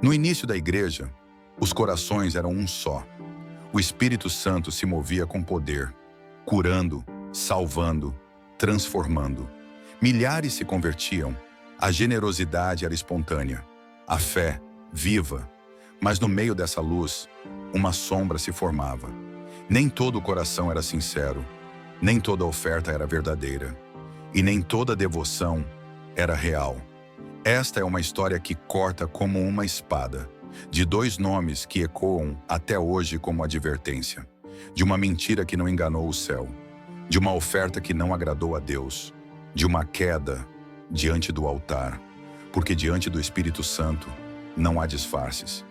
No início da igreja, os corações eram um só. O Espírito Santo se movia com poder, curando, salvando, transformando. Milhares se convertiam, a generosidade era espontânea, a fé, viva. Mas no meio dessa luz, uma sombra se formava. Nem todo o coração era sincero, nem toda oferta era verdadeira, e nem toda devoção era real. Esta é uma história que corta como uma espada, de dois nomes que ecoam até hoje como advertência, de uma mentira que não enganou o céu, de uma oferta que não agradou a Deus, de uma queda diante do altar, porque diante do Espírito Santo não há disfarces.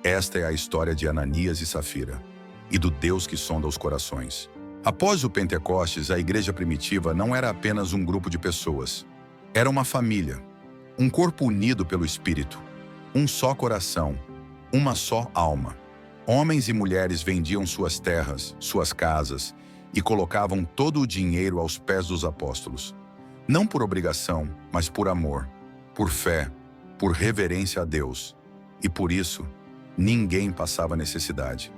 Esta é a história de Ananias e Safira, e do Deus que sonda os corações. Após o Pentecostes, a igreja primitiva não era apenas um grupo de pessoas. Era uma família, um corpo unido pelo Espírito, um só coração, uma só alma. Homens e mulheres vendiam suas terras, suas casas, e colocavam todo o dinheiro aos pés dos apóstolos. Não por obrigação, mas por amor, por fé, por reverência a Deus. E por isso, ninguém passava necessidade.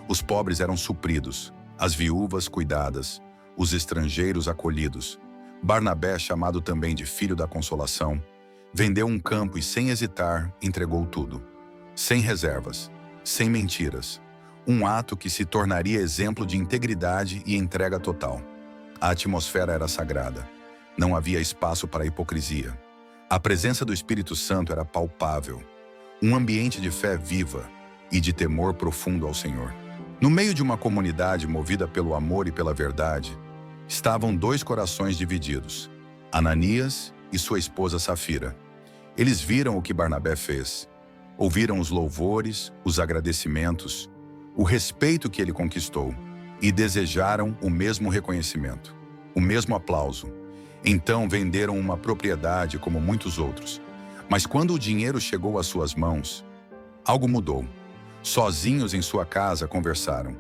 Os pobres eram supridos, as viúvas cuidadas, os estrangeiros acolhidos. Barnabé, chamado também de Filho da Consolação, vendeu um campo e, sem hesitar, entregou tudo. Sem reservas, sem mentiras. Um ato que se tornaria exemplo de integridade e entrega total. A atmosfera era sagrada. Não havia espaço para hipocrisia. A presença do Espírito Santo era palpável. Um ambiente de fé viva e de temor profundo ao Senhor. No meio de uma comunidade movida pelo amor e pela verdade, estavam dois corações divididos, Ananias e sua esposa Safira. Eles viram o que Barnabé fez, ouviram os louvores, os agradecimentos, o respeito que ele conquistou e desejaram o mesmo reconhecimento, o mesmo aplauso. Então venderam uma propriedade como muitos outros. Mas quando o dinheiro chegou às suas mãos, algo mudou. Sozinhos em sua casa conversaram.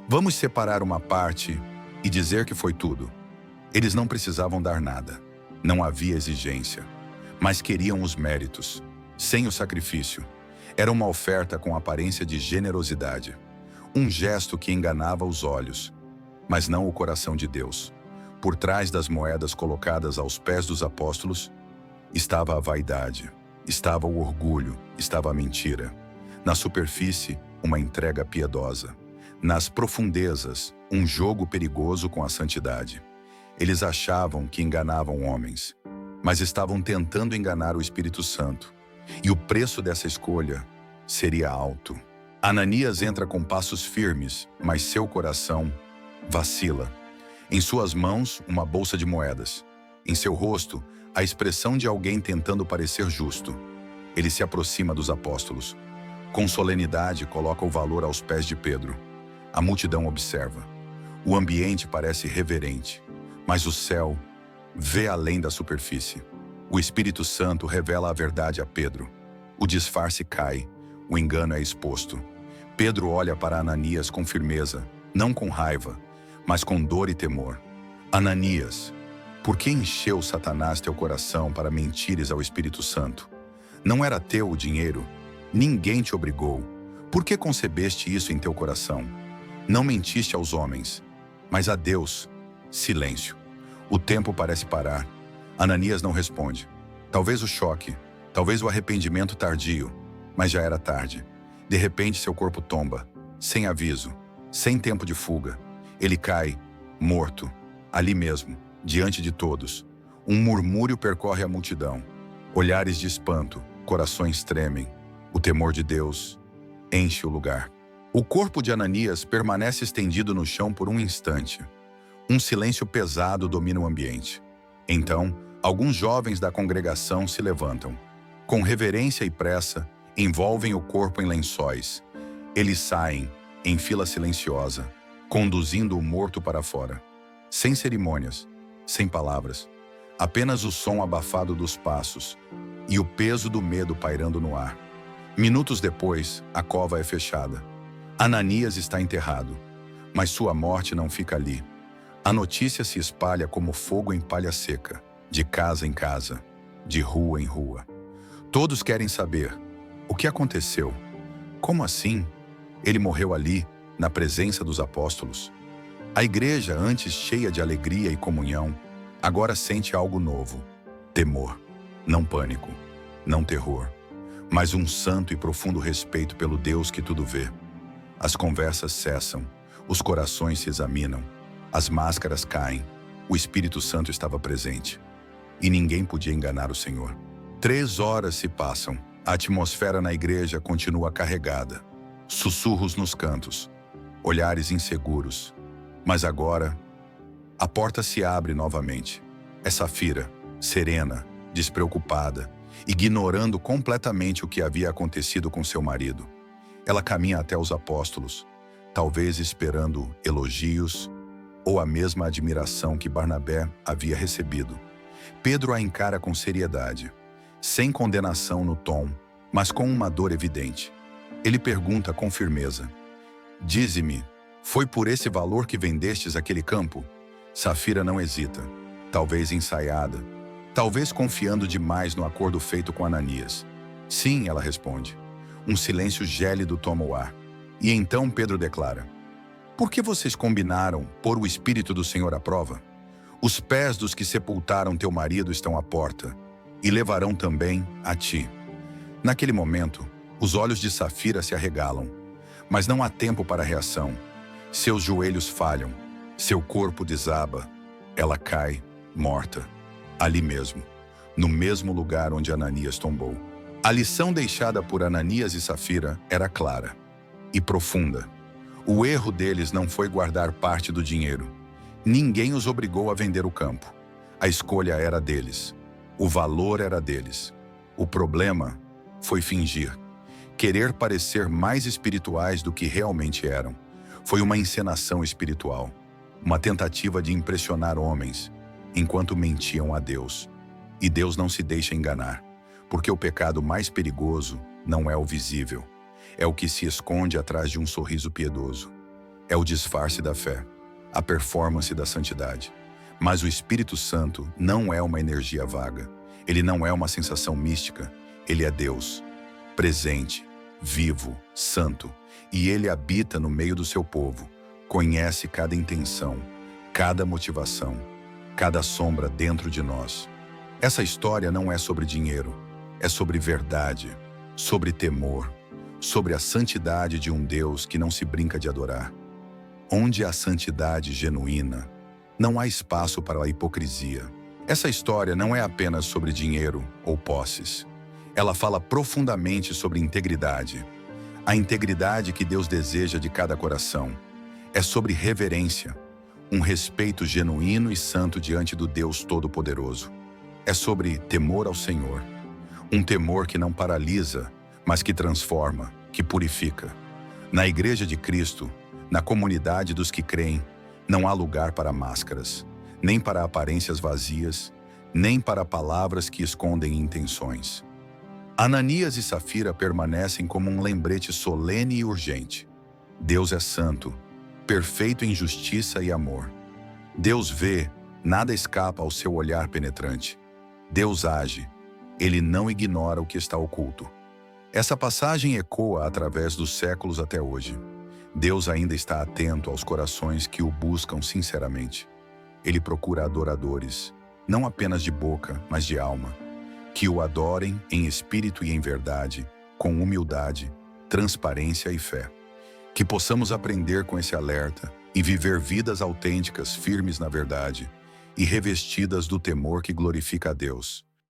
Vamos separar uma parte e dizer que foi tudo. Eles não precisavam dar nada. Não havia exigência. Mas queriam os méritos, sem o sacrifício. Era uma oferta com aparência de generosidade. Um gesto que enganava os olhos, mas não o coração de Deus. Por trás das moedas colocadas aos pés dos apóstolos, estava a vaidade, estava o orgulho, estava a mentira. Na superfície, uma entrega piedosa. Nas profundezas, um jogo perigoso com a santidade. Eles achavam que enganavam homens, mas estavam tentando enganar o Espírito Santo. E o preço dessa escolha seria alto. Ananias entra com passos firmes, mas seu coração vacila. Em suas mãos, uma bolsa de moedas. Em seu rosto, a expressão de alguém tentando parecer justo. Ele se aproxima dos apóstolos. Com solenidade, coloca o valor aos pés de Pedro. A multidão observa. O ambiente parece reverente, mas o céu vê além da superfície. O Espírito Santo revela a verdade a Pedro. O disfarce cai, o engano é exposto. Pedro olha para Ananias com firmeza, não com raiva, mas com dor e temor. Ananias, por que encheu Satanás teu coração para mentires ao Espírito Santo? Não era teu o dinheiro? Ninguém te obrigou. Por que concebeste isso em teu coração? Não mentiste aos homens, mas a Deus. Silêncio. O tempo parece parar. Ananias não responde. Talvez o choque, talvez o arrependimento tardio, mas já era tarde. De repente seu corpo tomba, sem aviso, sem tempo de fuga. Ele cai, morto, ali mesmo, diante de todos. Um murmúrio percorre a multidão. Olhares de espanto, corações tremem. O temor de Deus enche o lugar. O corpo de Ananias permanece estendido no chão por um instante. Um silêncio pesado domina o ambiente. Então, alguns jovens da congregação se levantam. Com reverência e pressa, envolvem o corpo em lençóis. Eles saem, em fila silenciosa, conduzindo o morto para fora. Sem cerimônias, sem palavras. Apenas o som abafado dos passos e o peso do medo pairando no ar. Minutos depois, a cova é fechada. Ananias está enterrado, mas sua morte não fica ali. A notícia se espalha como fogo em palha seca, de casa em casa, de rua em rua. Todos querem saber, O que aconteceu? Como assim? Ele morreu ali, na presença dos apóstolos. A igreja, antes cheia de alegria e comunhão, agora sente algo novo: temor, não pânico, não terror, mas um santo e profundo respeito pelo Deus que tudo vê. As conversas cessam, os corações se examinam, as máscaras caem, o Espírito Santo estava presente. E ninguém podia enganar o Senhor. 3 horas se passam, a atmosfera na igreja continua carregada. Sussurros nos cantos, olhares inseguros. Mas agora, a porta se abre novamente. É Safira, serena, despreocupada, ignorando completamente o que havia acontecido com seu marido. Ela caminha até os apóstolos, talvez esperando elogios ou a mesma admiração que Barnabé havia recebido. Pedro a encara com seriedade, sem condenação no tom, mas com uma dor evidente. Ele pergunta com firmeza: "Dize-me, foi por esse valor que vendestes aquele campo?" Safira não hesita, talvez ensaiada, talvez confiando demais no acordo feito com Ananias. "Sim", ela responde. Um silêncio gélido toma o ar. E então Pedro declara: "Por que vocês combinaram pôr o Espírito do Senhor à prova? Os pés dos que sepultaram teu marido estão à porta, e levarão também a ti." Naquele momento, os olhos de Safira se arregalam, mas não há tempo para reação. Seus joelhos falham, seu corpo desaba, ela cai, morta, ali mesmo, no mesmo lugar onde Ananias tombou. A lição deixada por Ananias e Safira era clara e profunda. O erro deles não foi guardar parte do dinheiro. Ninguém os obrigou a vender o campo. A escolha era deles. O valor era deles. O problema foi fingir, querer parecer mais espirituais do que realmente eram. Foi uma encenação espiritual, uma tentativa de impressionar homens, enquanto mentiam a Deus. E Deus não se deixa enganar, porque o pecado mais perigoso não é o visível, é o que se esconde atrás de um sorriso piedoso. É o disfarce da fé, a performance da santidade. Mas o Espírito Santo não é uma energia vaga. Ele não é uma sensação mística. Ele é Deus, presente, vivo, santo. E ele habita no meio do seu povo. Conhece cada intenção, cada motivação, cada sombra dentro de nós. Essa história não é sobre dinheiro. É sobre verdade, sobre temor, sobre a santidade de um Deus que não se brinca de adorar. Onde há santidade genuína, não há espaço para a hipocrisia. Essa história não é apenas sobre dinheiro ou posses. Ela fala profundamente sobre integridade. A integridade que Deus deseja de cada coração. É sobre reverência, um respeito genuíno e santo diante do Deus Todo-Poderoso. É sobre temor ao Senhor. Um temor que não paralisa, mas que transforma, que purifica. Na Igreja de Cristo, na comunidade dos que creem, não há lugar para máscaras, nem para aparências vazias, nem para palavras que escondem intenções. Ananias e Safira permanecem como um lembrete solene e urgente. Deus é santo, perfeito em justiça e amor. Deus vê, nada escapa ao seu olhar penetrante. Deus age, ele não ignora o que está oculto. Essa passagem ecoa através dos séculos até hoje. Deus ainda está atento aos corações que o buscam sinceramente. Ele procura adoradores, não apenas de boca, mas de alma, que o adorem em espírito e em verdade, com humildade, transparência e fé. Que possamos aprender com esse alerta e viver vidas autênticas, firmes na verdade e revestidas do temor que glorifica a Deus.